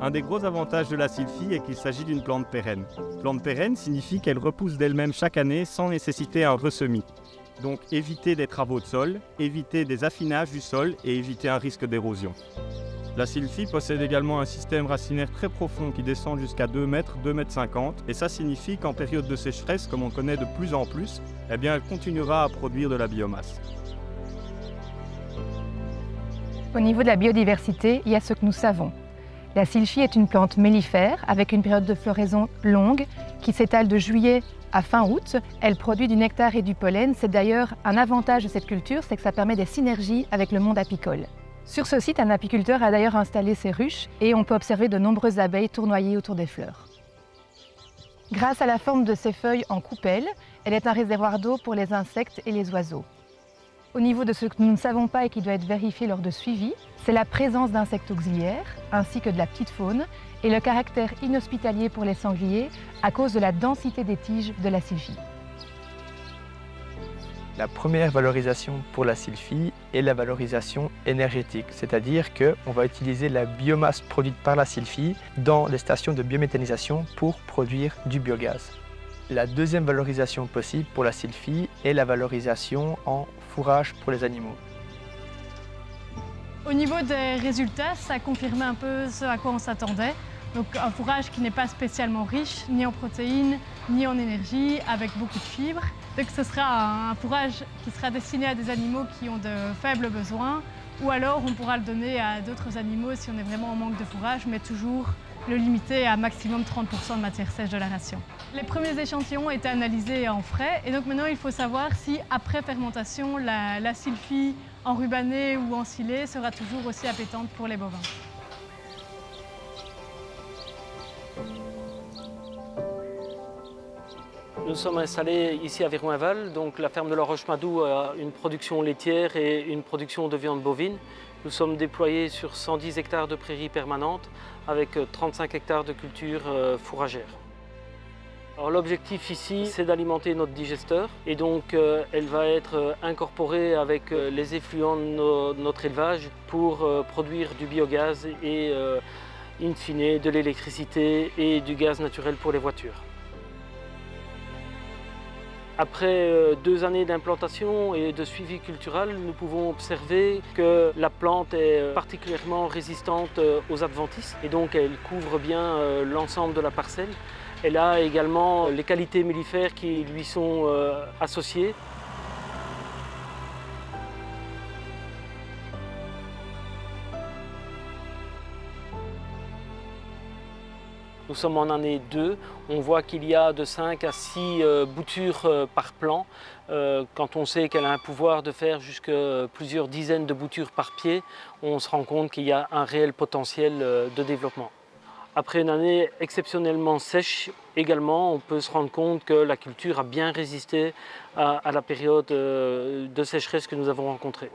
Un des gros avantages de la sylphie est qu'il s'agit d'une plante pérenne. Plante pérenne signifie qu'elle repousse d'elle-même chaque année sans nécessiter un ressemis. Donc éviter des travaux de sol, éviter des affinages du sol et éviter un risque d'érosion. La sylphie possède également un système racinaire très profond qui descend jusqu'à 2 mètres, 2 mètres 50 et ça signifie qu'en période de sécheresse, comme on connaît de plus en plus, elle continuera à produire de la biomasse. Au niveau de la biodiversité, il y a ce que nous savons. La sylphie est une plante mellifère avec une période de floraison longue qui s'étale de juillet à fin août. Elle produit du nectar et du pollen. C'est d'ailleurs un avantage de cette culture, c'est que ça permet des synergies avec le monde apicole. Sur ce site, un apiculteur a d'ailleurs installé ses ruches et on peut observer de nombreuses abeilles tournoyer autour des fleurs. Grâce à la forme de ses feuilles en coupelle, elle est un réservoir d'eau pour les insectes et les oiseaux. Au niveau de ce que nous ne savons pas et qui doit être vérifié lors de suivi, c'est la présence d'insectes auxiliaires ainsi que de la petite faune et le caractère inhospitalier pour les sangliers à cause de la densité des tiges de la sylphie. La première valorisation pour la sylphie est la valorisation énergétique, c'est-à-dire qu'on va utiliser la biomasse produite par la sylphie dans les stations de biométhanisation pour produire du biogaz. La deuxième valorisation possible pour la sylphie est la valorisation en fourrage pour les animaux. Au niveau des résultats, ça confirmait un peu ce à quoi on s'attendait. Donc un fourrage qui n'est pas spécialement riche, ni en protéines, ni en énergie, avec beaucoup de fibres. Donc ce sera un fourrage qui sera destiné à des animaux qui ont de faibles besoins, ou alors on pourra le donner à d'autres animaux si on est vraiment en manque de fourrage, mais toujours le limiter à maximum 30% de matière sèche de la ration. Les premiers échantillons étaient analysés en frais, et donc maintenant il faut savoir si après fermentation, la sylphie enrubanée ou ensilée sera toujours aussi appétante pour les bovins. Nous sommes installés ici à Virouinval, donc la ferme de la Roche-Madou a une production laitière et une production de viande bovine. Nous sommes déployés sur 110 hectares de prairies permanentes avec 35 hectares de cultures fourragères. L'objectif ici, c'est d'alimenter notre digesteur et donc elle va être incorporée avec les effluents de notre élevage pour produire du biogaz et in fine de l'électricité et du gaz naturel pour les voitures. Après 2 années d'implantation et de suivi cultural, nous pouvons observer que la plante est particulièrement résistante aux adventices et donc elle couvre bien l'ensemble de la parcelle. Elle a également les qualités mellifères qui lui sont associées. Nous sommes en année 2, on voit qu'il y a de 5 à 6 boutures par plant. Quand on sait qu'elle a un pouvoir de faire jusqu'à plusieurs dizaines de boutures par pied, on se rend compte qu'il y a un réel potentiel de développement. Après une année exceptionnellement sèche également, on peut se rendre compte que la culture a bien résisté à la période de sécheresse que nous avons rencontrée.